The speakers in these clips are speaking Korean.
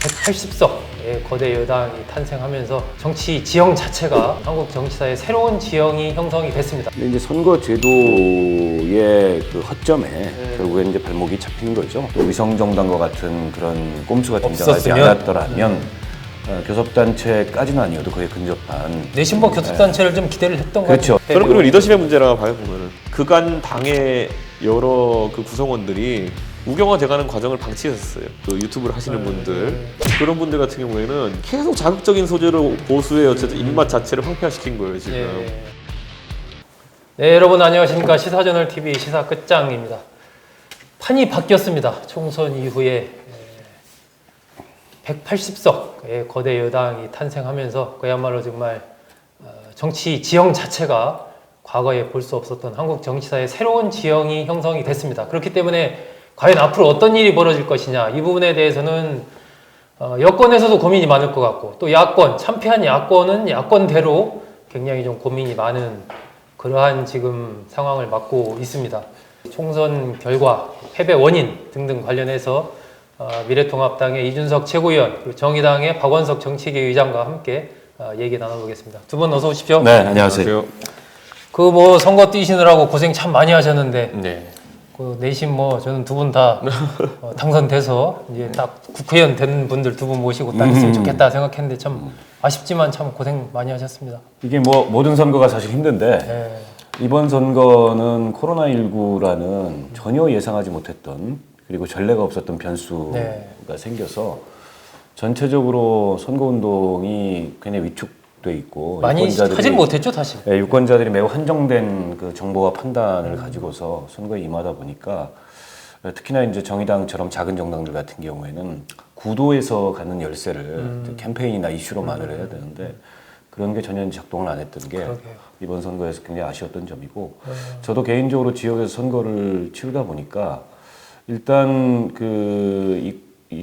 (180석의) 거대 여당이 탄생하면서 정치 지형 자체가 한국 정치사의 새로운 지형이 형성이 됐습니다. 근데 이제 선거 제도의 그 허점에 결국에 이제 발목이 잡힌 거죠. 또 위성정당과 같은 그런 꼼수가 등장하지 없었으면? 않았더라면 교섭단체까지는 아니어도 거의 근접한 내신보 교섭단체를 좀 기대를 했던 그렇죠. 거죠. 저는 그리고 리더십의 문제라 봐요. 보면은 그간 당의 여러 그 구성원들이 우경화돼가는 과정을 방치했었어요. 또 유튜브를 하시는 분들 그런 분들 같은 경우에는 계속 자극적인 소재로 보수의 어쨌든 입맛 자체를 황폐화시킨 거예요 지금. 예. 네, 여러분 안녕하십니까. 시사저널 TV 시사 끝장입니다. 판이 바뀌었습니다. 총선 이후에 180석의 거대 여당이 탄생하면서 그야말로 정말 정치 지형 자체가 과거에 볼 수 없었던 한국 정치사의 새로운 지형이 형성이 됐습니다. 그렇기 때문에 과연 앞으로 어떤 일이 벌어질 것이냐, 이 부분에 대해서는 여권에서도 고민이 많을 것 같고, 또 야권, 참패한 야권은 야권대로 굉장히 좀 고민이 많은 그러한 지금 상황을 맞고 있습니다. 총선 결과, 패배 원인 등등 관련해서 미래통합당의 이준석 최고위원, 그리고 정의당의 박원석 정치계 의장과 함께 얘기 나눠보겠습니다. 두 분 어서 오십시오. 네, 안녕하세요. 그 뭐 선거 뛰시느라고 고생 참 많이 하셨는데, 네. 그 내심 뭐 저는 두 분 다 당선돼서 이제 딱 국회의원 된 분들 두 분 모시고 딱 있으면 좋겠다 생각했는데 참 아쉽지만 참 고생 많이 하셨습니다. 이게 뭐 모든 선거가 사실 힘든데 네. 이번 선거는 코로나19라는 전혀 예상하지 못했던 그리고 전례가 없었던 변수가 생겨서 전체적으로 선거운동이 굉장히 위축돼 있고 많이 하진 못했죠 사실. 네, 유권자들이 매우 한정된 그 정보와 판단을 가지고서 선거에 임하다 보니까 특히나 이제 정의당처럼 작은 정당들 같은 경우에는 구도에서 갖는 열세를 캠페인이나 이슈로만을 해야 되는데 그런 게 전혀 작동을 안 했던 게 그러게요. 이번 선거에서 굉장히 아쉬웠던 점이고 저도 개인적으로 지역에서 선거를 치르다 보니까 일단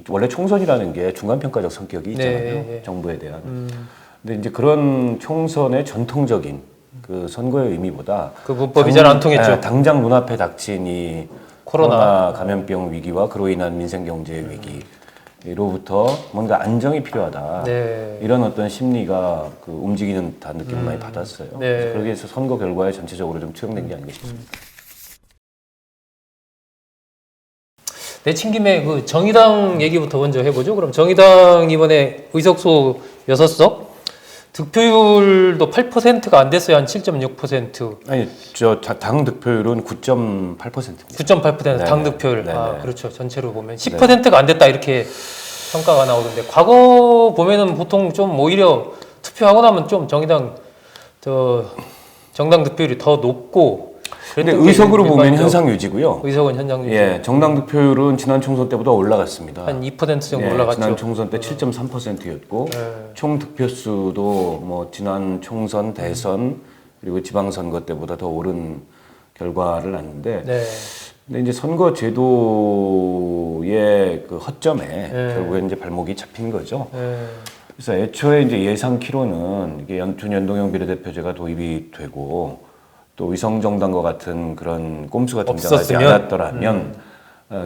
원래 총선이라는 게 중간평가적 성격이 있잖아요. 네. 정부에 대한. 근데 이제 그런 총선의 전통적인 그 선거의 의미보다 그 문법이 잘 안 통했죠. 당장 눈앞에 닥친 이 코로나 코로나 감염병 위기와 그로 인한 민생 경제 위기로부터 뭔가 안정이 필요하다. 네. 이런 어떤 심리가 그 움직이는 듯한 느낌을 많이 받았어요. 네. 그래서 그러기 위해서 선거 결과에 전체적으로 좀 투영된 게 아닌가 싶습니다. 내친 김에 그 정의당 얘기부터 먼저 해보죠. 그럼 정의당 이번에 의석수 6석, 득표율도 8%가 안 됐어요. 한 7.6%. 아니, 당 득표율은 9.8%입니다. 9.8% 당 네네. 득표율. 네네. 아, 그렇죠. 전체로 보면 10%가 안 됐다 이렇게 평가가 나오던데, 과거 보면은 보통 좀 오히려 투표하고 나면 좀 정의당 정당 득표율이 더 높고. 근데 그랬던 게 의석으로 보면 일반적- 현상 유지고요. 의석은 현장 유지. 예, 정당 득표율은 지난 총선 때보다 올라갔습니다. 한 2% 정도 예, 올라갔죠. 지난 총선 때 7.3%였고 총 득표수도 뭐 지난 총선, 대선 그리고 지방선거 때보다 더 오른 결과를 낳는데 네. 근데 이제 선거 제도의 그 허점에 결국에 이제 발목이 잡힌 거죠. 그래서 애초에 이제 예상키로는 이게 준연동형 비례대표제가 도입이 되고 또 위성정당과 같은 그런 꼼수가 등장하지 없었으면? 않았더라면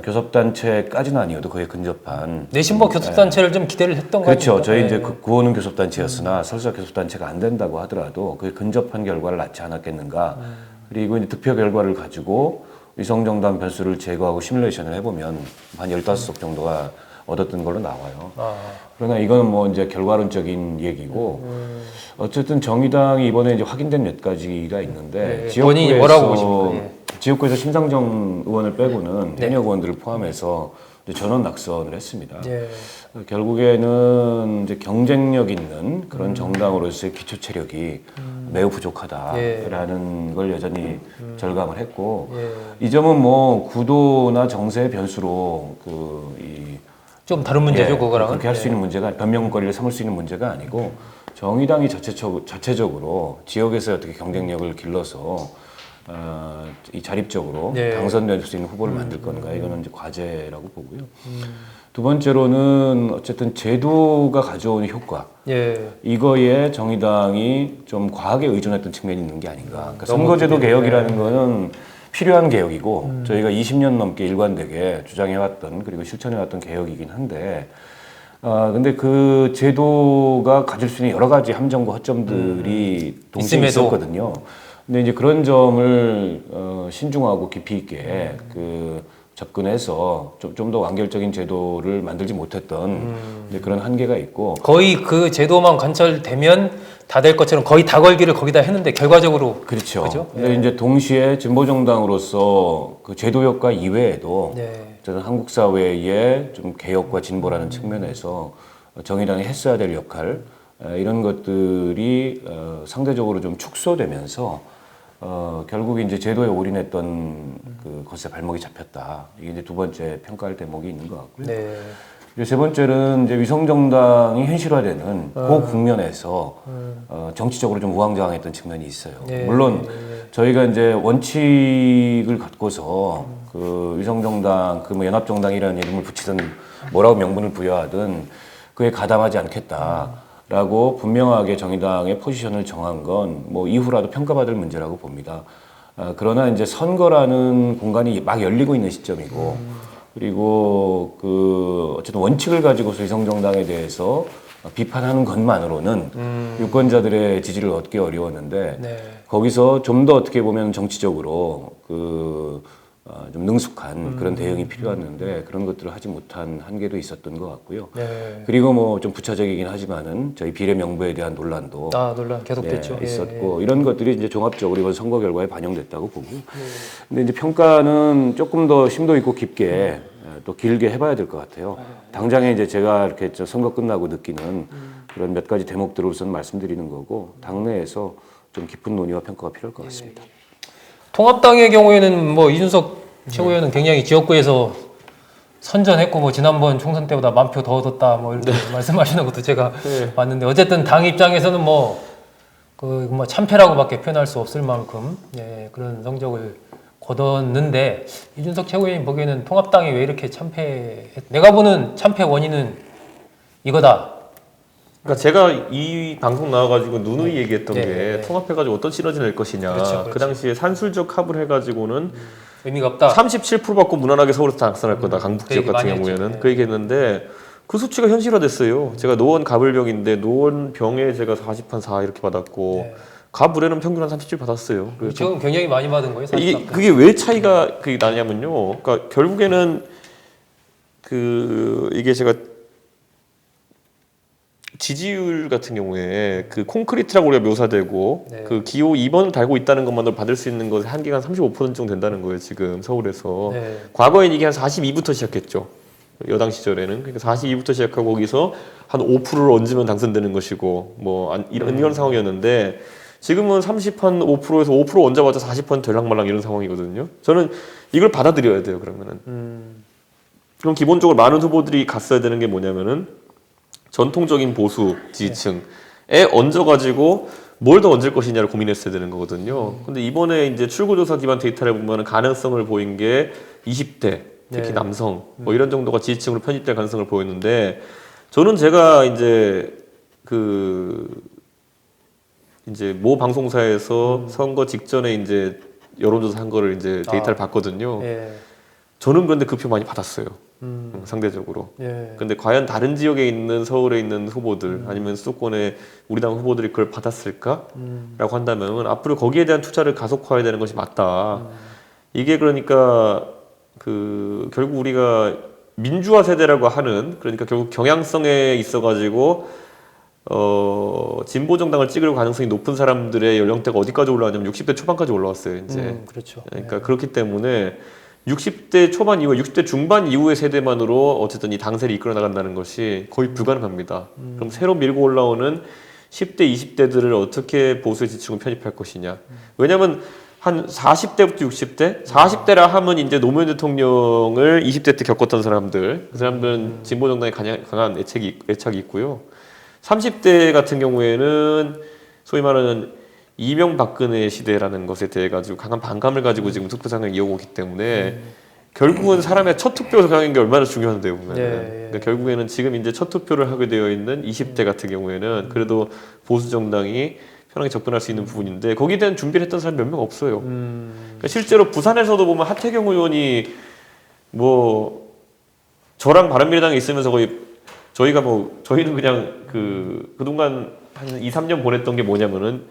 교섭단체까지는 아니어도 거의 근접한 내신보 교섭단체를 좀 기대를 했던 거죠. 그렇죠. 저희 이제 구호는 교섭단체였으나 설사 교섭단체가 안 된다고 하더라도 거의 근접한 결과를 낳지 않았겠는가. 그리고 이제 득표 결과를 가지고 위성정당 변수를 제거하고 시뮬레이션을 해보면 한 15석 정도가 얻었던 걸로 나와요. 그러나 이거는 뭐 이제 결과론적인 얘기고 어쨌든 정의당이 이번에 이제 확인된 몇 가지가 있는데 본인이 뭐라고 보십니까? 지역구에서 심상정 의원을 빼고는 현역 의원들을 포함해서 이제 전원 낙선을 했습니다. 결국에는 이제 경쟁력 있는 그런 정당으로서의 기초 체력이 매우 부족하다라는 걸 여전히 절감을 했고 이 점은 뭐 구도나 정세의 변수로 좀 다른 문제죠, 그거랑은. 그렇게 할 수 있는 문제가 변명거리를 삼을 수 있는 문제가 아니고 정의당이 자체적으로 지역에서 어떻게 경쟁력을 길러서 이 자립적으로 당선될 수 있는 후보를 만들 건가 이거는 이제 과제라고 보고요. 두 번째로는 어쨌든 제도가 가져오는 효과 이거에 정의당이 좀 과하게 의존했던 측면이 있는 게 아닌가. 그러니까 선거제도 개혁이라는 거는 필요한 개혁이고 저희가 20년 넘게 일관되게 주장해왔던 그리고 실천해왔던 개혁이긴 한데 근데 그 제도가 가질 수 있는 여러 가지 함정과 허점들이 동시에 있음에도. 있었거든요. 근데 이제 그런 점을 신중하고 깊이 있게 접근해서 좀 더 완결적인 제도를 만들지 못했던 이제 그런 한계가 있고 거의 그 제도만 관철되면 다 될 것처럼 거의 다 걸기를 거기다 했는데 결과적으로 그렇죠. 그죠? 근데 이제 동시에 진보 정당으로서 그 제도 효과 이외에도 네. 저는 한국 사회의 좀 개혁과 진보라는 측면에서 정의당이 했어야 될 역할 이런 것들이 상대적으로 좀 축소되면서 결국 이제 제도에 올인했던 그 것에 발목이 잡혔다. 이게 이제 두 번째 평가할 대목이 있는 것 같고요. 네. 이제 세 번째는 이제 위성정당이 현실화되는 그 국면에서 정치적으로 좀 우왕좌왕했던 측면이 있어요. 네. 물론 저희가 이제 원칙을 갖고서 그 위성정당, 그 뭐 연합정당이라는 이름을 붙이든 뭐라고 명분을 부여하든 그에 가담하지 않겠다라고 분명하게 정의당의 포지션을 정한 건 뭐 이후라도 평가받을 문제라고 봅니다. 그러나 이제 선거라는 공간이 막 열리고 있는 시점이고 그리고 그 어쨌든 원칙을 가지고서 위성정당에 대해서 비판하는 것만으로는 유권자들의 지지를 얻기 어려웠는데 네. 거기서 좀 더 어떻게 보면 정치적으로 좀 능숙한 그런 대응이 필요했는데 그런 것들을 하지 못한 한계도 있었던 것 같고요. 네. 그리고 뭐 좀 부차적이긴 하지만은 저희 비례 명부에 대한 논란도 논란 계속됐죠. 예, 있었고 이런 것들이 이제 종합적으로 이번 선거 결과에 반영됐다고 보고. 근데 이제 평가는 조금 더 심도 있고 깊게 또 길게 해봐야 될 것 같아요. 당장에 이제 제가 이렇게 선거 끝나고 느끼는 그런 몇 가지 대목들을 우선 말씀드리는 거고 당내에서 좀 깊은 논의와 평가가 필요할 것 같습니다. 통합당의 경우에는 뭐 이준석 최고위원은 굉장히 지역구에서 선전했고 뭐 지난번 총선 때보다 10,000표 더 얻었다 뭐 이렇게 말씀하시는 것도 제가 봤는데 어쨌든 당 입장에서는 뭐 참패라고밖에 표현할 수 없을 만큼 그런 성적을 거뒀는데 이준석 최고위원 보기에는 통합당이 왜 이렇게 내가 보는 참패 원인은 이거다. 그러니까 제가 이 방송 나와가지고 누누이 얘기했던 게 통합해가지고 어떤 시너지를 낼 것이냐. 그렇죠. 그 당시에 산술적 합을 해가지고는 의미가 없다. 37% 받고 무난하게 서울에서 당선할 거다. 강북 그 지역 얘기 같은 많이 경우에는 했죠. 그 얘기했는데 그 수치가 현실화됐어요. 제가 노원 가불병인데 노원 병에 제가 40한 4 이렇게 받았고 가불에는 평균 한 37 받았어요. 그래서 지금 굉장히 많이 받은 거예요. 그게 왜 차이가 그게 나냐면요. 그러니까 결국에는 이게 제가 지지율 같은 경우에 그 콘크리트라고 우리가 묘사되고 그 기호 2번을 달고 있다는 것만으로 받을 수 있는 것의 한계가 한 35% 정도 된다는 거예요. 지금 서울에서. 과거엔 이게 한 42부터 시작했죠. 여당 시절에는. 그러니까 42부터 시작하고 거기서 한 5%를 얹으면 당선되는 것이고 뭐 이런 상황이었는데 지금은 5%에서 5% 얹어봤자 40% 될랑말랑 이런 상황이거든요. 저는 이걸 받아들여야 돼요. 그러면은. 그럼 기본적으로 많은 후보들이 갔어야 되는 게 뭐냐면은 전통적인 보수 지지층에 얹어가지고 뭘 더 얹을 것이냐를 고민했어야 되는 거거든요. 근데 이번에 이제 출구조사 기반 데이터를 보면 가능성을 보인 게 20대, 특히 남성, 뭐 이런 정도가 지지층으로 편입될 가능성을 보였는데 저는 제가 이제 모 방송사에서 선거 직전에 이제 여론조사 한 거를 이제 데이터를 봤거든요. 저는 그런데 그 표 많이 받았어요. 상대적으로. 근데 과연 다른 지역에 있는 서울에 있는 후보들 아니면 수도권의 우리 당 후보들이 그걸 받았을까라고 한다면 앞으로 거기에 대한 투자를 가속화해야 되는 것이 맞다. 이게 그러니까 결국 우리가 민주화 세대라고 하는 그러니까 결국 경향성에 있어가지고 진보 정당을 찍을 가능성이 높은 사람들의 연령대가 어디까지 올라왔냐면 60대 초반까지 올라왔어요. 이제. 그렇죠. 그러니까 그렇기 때문에 60대 초반 이후, 60대 중반 이후의 세대만으로 어쨌든 이 당세를 이끌어 나간다는 것이 거의 불가능합니다. 그럼 새로 밀고 올라오는 10대, 20대들을 어떻게 보수의 지층으로 편입할 것이냐. 왜냐면 한 40대부터 60대? 40대라 하면 이제 노무현 대통령을 20대 때 겪었던 사람들, 그 사람들은 진보 정당에 강한 애착이 있고요. 30대 같은 경우에는 소위 말하는 이명박근혜 시대라는 것에 대해 가지고 강한 반감을 가지고 지금 투표장을 이어오고 있기 때문에 결국은 사람의 첫 투표에서 가는 게 얼마나 중요한데요, 보면. 그러니까 결국에는 지금 이제 첫 투표를 하게 되어 있는 20대 같은 경우에는 그래도 보수 정당이 편하게 접근할 수 있는 부분인데 거기에 대한 준비를 했던 사람이 몇 명 없어요. 그러니까 실제로 부산에서도 보면 하태경 의원이 뭐 저랑 바른미래당에 있으면서 거의 저희가 뭐 저희는 그냥 그동안 한 2, 3년 보냈던 게 뭐냐면은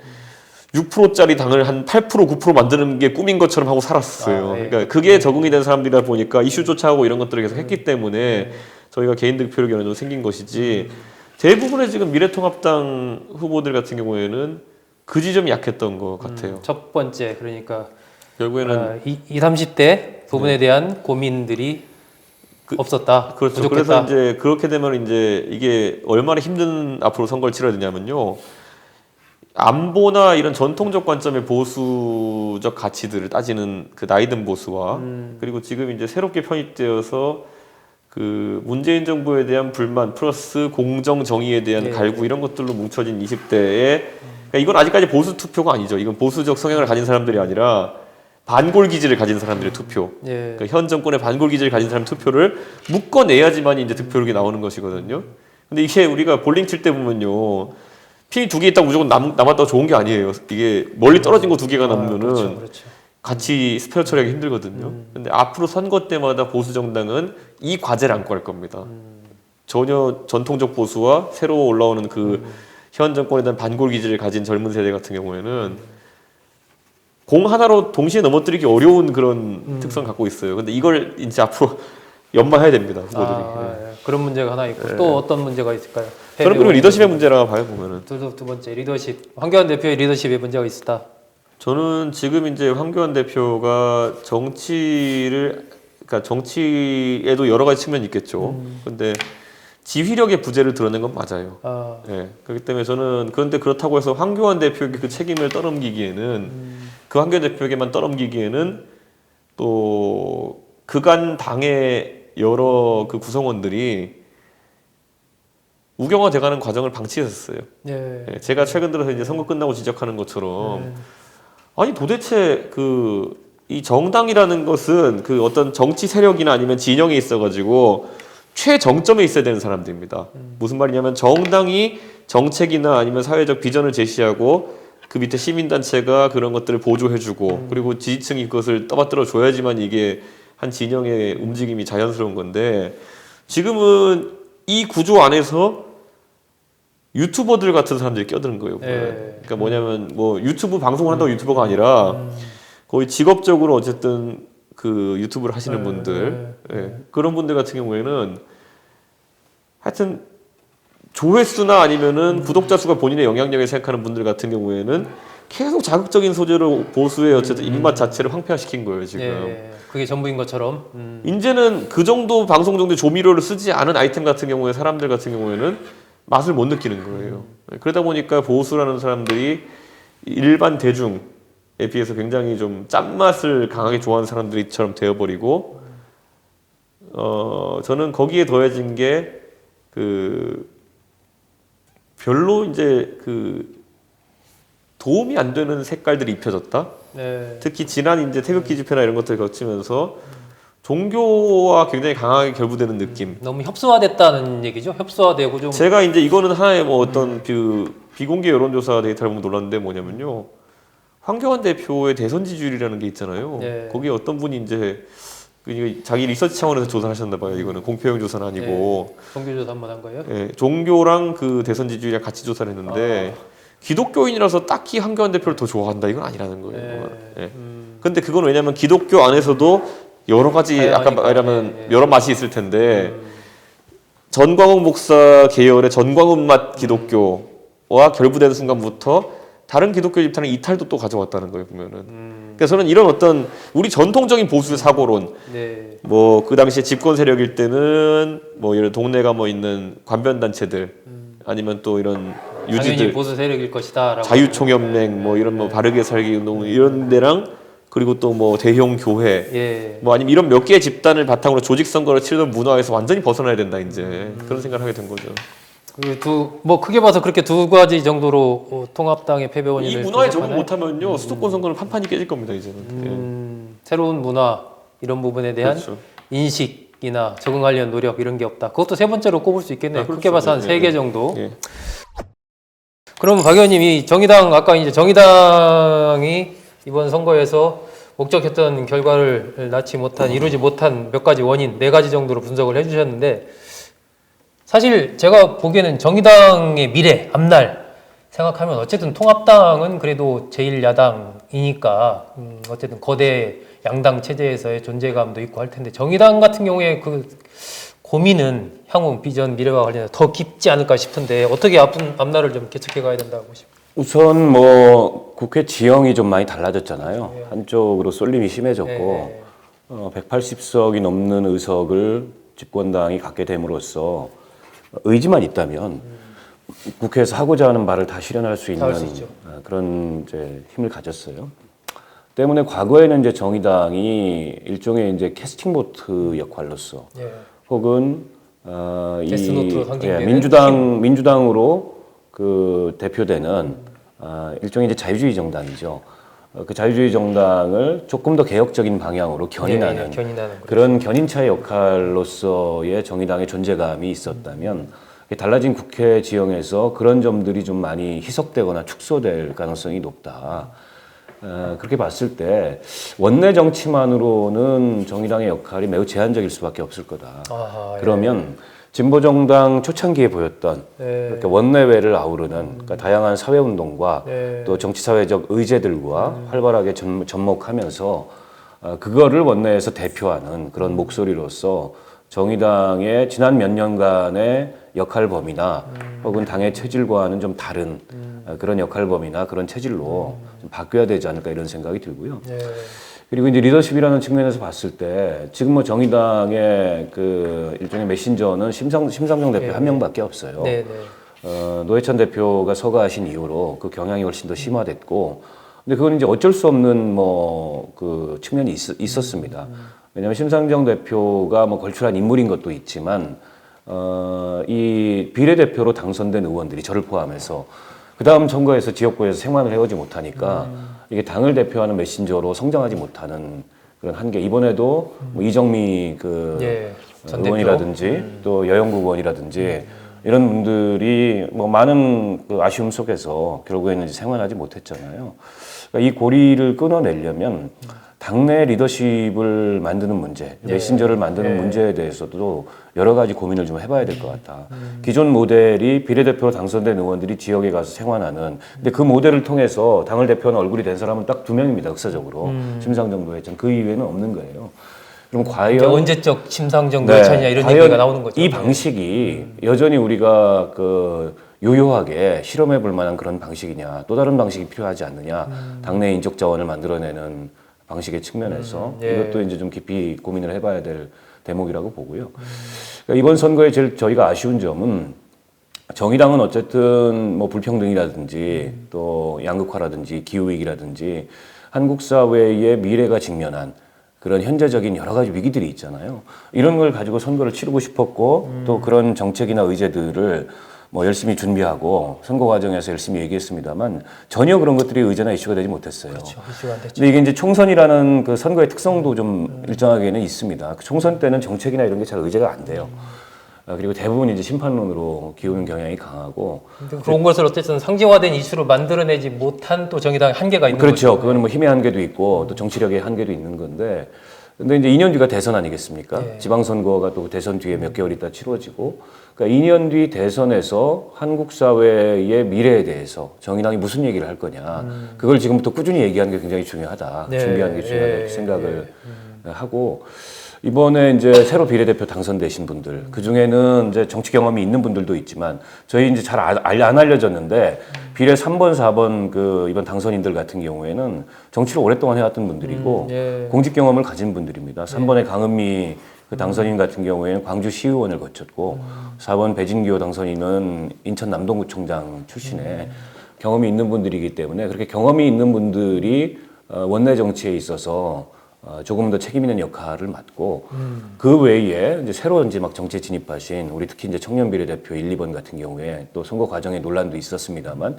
6%짜리 당을 한 8%, 9% 만드는 게 꿈인 것처럼 하고 살았어요. 예. 그러니까 그게 적응이 된 사람들이다 보니까 이슈 쫓아하고 이런 것들을 계속 했기 때문에 저희가 개인 득표력이 어느 정도 생긴 것이지 대부분의 지금 미래통합당 후보들 같은 경우에는 그 지점이 약했던 것 같아요. 첫 번째 그러니까 결국에는 20, 30대 부분에 대한 고민들이 없었다. 그렇죠. 부족했다. 그래서 이제 그렇게 되면 이제 이게 얼마나 힘든 앞으로 선거를 치러야 되냐면요. 안보나 이런 전통적 관점의 보수적 가치들을 따지는 그 나이든 보수와 그리고 지금 이제 새롭게 편입되어서 그 문재인 정부에 대한 불만 플러스 공정 정의에 대한 갈구 이런 것들로 뭉쳐진 20대에 그러니까 이건 아직까지 보수 투표가 아니죠. 이건 보수적 성향을 가진 사람들이 아니라 반골 기질을 가진 사람들의 투표. 예. 그러니까 현 정권의 반골 기질을 가진 사람 투표를 묶어내야지만 이제 득표력이 나오는 것이거든요. 근데 이게 우리가 볼링 칠 때 보면요. 핀이 2개 있다고 무조건 남았다고 좋은 게 아니에요. 이게 멀리 떨어진 거 2개가 남으면은 그렇죠. 같이 스페어 처리하기 힘들거든요. 근데 앞으로 선거 때마다 보수 정당은 이 과제를 안고 할 겁니다. 전혀 전통적 보수와 새로 올라오는 그 현 정권에 대한 반골 기질을 가진 젊은 세대 같은 경우에는 공 하나로 동시에 넘어뜨리기 어려운 그런 특성 갖고 있어요. 근데 이걸 이제 앞으로 연마해야 됩니다, 후보들이. 네. 그런 문제가 하나 있고 또 어떤 문제가 있을까요? 저는 그리고 리더십의 문제라 봐요, 보면은. 두 번째 리더십. 황교안 대표의 리더십에 문제가 있었다. 저는 지금 이제 황교안 대표가 그러니까 정치에도 여러 가지 측면이 있겠죠. 근데 지휘력의 부재를 드러낸 건 맞아요. 예. 그렇기 때문에 저는 그런데 그렇다고 해서 황교안 대표에게 그 책임을 떠넘기기에는 그 황교안 대표에게만 떠넘기기에는 또 그간 당의 여러 그 구성원들이 우경화돼가는 과정을 방치했었어요. 예. 예. 제가 최근 들어서 이제 선거 끝나고 지적하는 것처럼 아니 도대체 이 정당이라는 것은 그 어떤 정치 세력이나 아니면 진영에 있어가지고 최정점에 있어야 되는 사람들입니다. 무슨 말이냐면 정당이 정책이나 아니면 사회적 비전을 제시하고 그 밑에 시민단체가 그런 것들을 보조해주고 그리고 지지층이 그것을 떠받들어 줘야지만 이게 한 진영의 움직임이 자연스러운 건데 지금은 이 구조 안에서 유튜버들 같은 사람들이 껴드는 거예요. 그러니까 뭐냐면 뭐 유튜브 방송을 한다고 유튜버가 아니라 거의 직업적으로 어쨌든 그 유튜브를 하시는 분들 그런 분들 같은 경우에는 하여튼 조회수나 아니면은 구독자 수가 본인의 영향력을 생각하는 분들 같은 경우에는 계속 자극적인 소재로 보수의 어쨌든 입맛 자체를 황폐화시킨 거예요 지금. 그게 전부인 것처럼. 이제는 그 정도 방송 정도 조미료를 쓰지 않은 아이템 같은 경우에 사람들 같은 경우에는 맛을 못 느끼는 거예요. 그러다 보니까 보수라는 사람들이 일반 대중에 비해서 굉장히 좀 짠맛을 강하게 좋아하는 사람들이처럼 되어버리고 저는 거기에 더해진 게 별로 이제 도움이 안 되는 색깔들이 입혀졌다. 특히 지난 이제 태극기 집회나 이런 것들을 거치면서 종교와 굉장히 강하게 결부되는 느낌. 너무 협소화됐다는 얘기죠. 협소화되고 좀. 제가 이제 이거는 하나의 뭐 어떤 비공개 여론조사 데이터를 보면 놀랐는데 뭐냐면요. 황교안 대표의 대선 지지율이라는 게 있잖아요. 거기에 어떤 분이 이제 자기 리서치 차원에서 조사하셨나 봐요. 이거는 공표용 조사는 아니고. 종교조사 한번 한 거예요? 종교랑 그 대선 지지율이랑 같이 조사를 했는데 기독교인이라서 딱히 황교안 대표를 더 좋아한다 이건 아니라는 거예요. 근데 그건 왜냐면 기독교 안에서도 여러 가지 아까 말하면 여러 맛이 있을 텐데 전광훈 목사 계열의 전광훈 맛 기독교와 결부되는 순간부터 다른 기독교 집단의 이탈도 또 가져왔다는 거예요 보면은. 그래서 저는 이런 어떤 우리 전통적인 보수의 사고론, 뭐 그 당시에 집권 세력일 때는 뭐 이런 동네가 뭐 있는 관변 단체들, 아니면 또 이런 유지들, 보수 세력일 것이다라고. 자유총연맹, 뭐 이런 뭐 바르게 살기 운동 이런 데랑 그리고 또 뭐 대형 교회, 뭐 아니면 이런 몇 개의 집단을 바탕으로 조직 선거를 치르던 문화에서 완전히 벗어나야 된다 이제 그런 생각을 하게 된 거죠. 뭐 크게 봐서 그렇게 두 가지 정도로 통합당의 패배원이 이 문화에 적응 못하면요 수도권 선거는 판판이 깨질 겁니다 이제는. 새로운 문화 이런 부분에 대한 인식이나 적응하려는 노력 이런 게 없다. 그것도 세 번째로 꼽을 수 있겠네요. 크게 봐서 한 3개 정도. 그럼 박 의원님 이 정의당 아까 이제 정의당이 이번 선거에서 목적했던 결과를 낳지 못한 이루지 못한 몇 가지 원인 4가지 정도로 분석을 해주셨는데 사실 제가 보기에는 정의당의 미래 앞날 생각하면 어쨌든 통합당은 그래도 제1야당이니까 어쨌든 거대 양당 체제에서의 존재감도 있고 할 텐데 정의당 같은 경우에 그 고민은 향후 비전 미래와 관련해서 더 깊지 않을까 싶은데 어떻게 앞날을 좀 개척해 가야 된다고 보십니까? 우선 뭐 국회 지형이 좀 많이 달라졌잖아요. 한쪽으로 쏠림이 심해졌고 180석이 넘는 의석을 집권당이 갖게 됨으로써 의지만 있다면 국회에서 하고자 하는 바를 다 실현할 수 있는 그런 이제 힘을 가졌어요. 때문에 과거에는 이제 정의당이 일종의 이제 캐스팅 보트 역할로서 혹은 민주당으로 그 대표되는 일종의 이제 자유주의 정당이죠. 그 자유주의 정당을 조금 더 개혁적인 방향으로 견인하는 그런 견인차의 역할로서의 정의당의 존재감이 있었다면 달라진 국회 지형에서 그런 점들이 좀 많이 희석되거나 축소될 가능성이 높다. 그렇게 봤을 때 원내 정치만으로는 정의당의 역할이 매우 제한적일 수밖에 없을 거다. 그러면 진보정당 초창기에 보였던 이렇게 원내외를 아우르는 그러니까 다양한 사회운동과 또 정치사회적 의제들과 활발하게 접목하면서 그거를 원내에서 대표하는 그런 목소리로서 정의당의 지난 몇 년간의 역할 범위나 혹은 당의 체질과는 좀 다른 그런 역할 범위나 그런 체질로 좀 바뀌어야 되지 않을까 이런 생각이 들고요. 그리고 이제 리더십이라는 측면에서 봤을 때 지금 뭐 정의당의 그 일종의 메신저는 심상정 대표 한 명밖에 없어요. 노회찬 대표가 서거하신 이후로 그 경향이 훨씬 더 심화됐고, 근데 그건 이제 어쩔 수 없는 뭐 그 측면이 있었습니다. 왜냐하면 심상정 대표가 뭐 걸출한 인물인 것도 있지만 이 비례대표로 당선된 의원들이 저를 포함해서 그 다음 선거에서 지역구에서 생활을 해오지 못하니까 이게 당을 대표하는 메신저로 성장하지 못하는 그런 한계. 이번에도 뭐 이정미 그 의원이라든지 또 여영국 의원이라든지 이런 분들이 뭐 많은 그 아쉬움 속에서 결국에는 이제 생활하지 못했잖아요. 그러니까 이 고리를 끊어내려면 당내 리더십을 만드는 문제, 메신저를 만드는 문제에 대해서도 여러 가지 고민을 좀 해봐야 될 것 같다. 기존 모델이 비례대표로 당선된 의원들이 지역에 가서 생활하는, 근데 그 모델을 통해서 당을 대표하는 얼굴이 된 사람은 딱 2명입니다, 역사적으로. 심상정, 노회찬. 그 이외에는 없는 거예요. 그럼 과연 언제적 심상정, 노회찬이냐 이런 얘기가 나오는 거죠. 이 방식이 여전히 우리가 그 유효하게 실험해 볼 만한 그런 방식이냐, 또 다른 방식이 필요하지 않느냐, 당내 인적 자원을 만들어내는 방식의 측면에서 이것도 이제 좀 깊이 고민을 해봐야 될 대목이라고 보고요. 그러니까 이번 선거에 제일 저희가 아쉬운 점은 정의당은 어쨌든 뭐 불평등이라든지 또 양극화라든지 기후위기라든지 한국 사회의 미래가 직면한 그런 현재적인 여러 가지 위기들이 있잖아요. 이런 걸 가지고 선거를 치르고 싶었고 또 그런 정책이나 의제들을 뭐 열심히 준비하고 선거 과정에서 열심히 얘기했습니다만 전혀 그런 것들이 의제나 이슈가 되지 못했어요. 이슈가 안 됐죠. 근데 이게 이제 총선이라는 그 선거의 특성도 좀 일정하게는 있습니다. 그 총선 때는 정책이나 이런 게 잘 의제가 안 돼요. 그리고 대부분 이제 심판론으로 기우는 경향이 강하고. 그런 것을 어쨌든 상징화된 이슈로 만들어내지 못한 또 정의당의 한계가 있는 거죠. 그렇죠. 그거는 뭐 힘의 한계도 있고 또 정치력의 한계도 있는 건데. 근데 이제 2년 뒤가 대선 아니겠습니까? 지방선거가 또 대선 뒤에 몇 개월 있다 치러지고, 그러니까 2년 뒤 대선에서 한국 사회의 미래에 대해서 정의당이 무슨 얘기를 할 거냐, 그걸 지금부터 꾸준히 얘기하는 게 굉장히 중요하다. 준비하는 게 중요하다고 생각을 하고, 이번에 이제 새로 비례대표 당선되신 분들, 그 중에는 이제 정치 경험이 있는 분들도 있지만, 저희 이제 잘 안 알려졌는데, 비례 3번, 4번 그 이번 당선인들 같은 경우에는 정치를 오랫동안 해왔던 분들이고, 공직 경험을 가진 분들입니다. 3번의 강은미 그 당선인 같은 경우에는 광주 시의원을 거쳤고, 4번 배진규 당선인은 인천 남동구청장 출신의 경험이 있는 분들이기 때문에 그렇게 경험이 있는 분들이 원내 정치에 있어서 조금 더 책임 있는 역할을 맡고 그 외에 이제 새로 이제 막 정치에 진입하신 우리 특히 이제 청년 비례대표 1, 2번 같은 경우에 또 선거 과정에 논란도 있었습니다만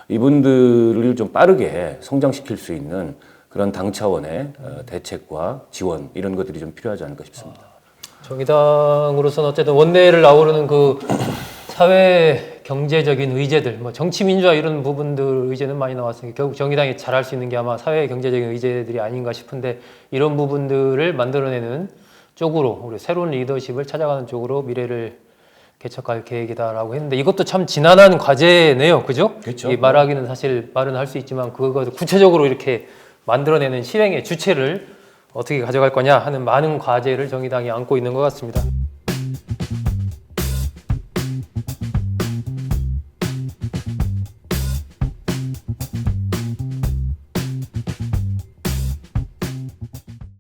이분들을 좀 빠르게 성장시킬 수 있는 그런 당 차원의 대책과 지원 이런 것들이 좀 필요하지 않을까 싶습니다. 정의당으로서는 어쨌든 원내를 아우르는 그 사회 경제적인 의제들, 뭐 정치 민주화 이런 부분들 의제는 많이 나왔으니까 결국 정의당이 잘할 수 있는 게 아마 사회 경제적인 의제들이 아닌가 싶은데 이런 부분들을 만들어내는 쪽으로 우리 새로운 리더십을 찾아가는 쪽으로 미래를 개척할 계획이다라고 했는데 이것도 참 지난한 과제네요, 그죠? 그렇죠. 이 말하기는 사실 말은 할 수 있지만 그거 구체적으로 이렇게 만들어내는 실행의 주체를 어떻게 가져갈 거냐 하는 많은 과제를 정의당이 안고 있는 것 같습니다.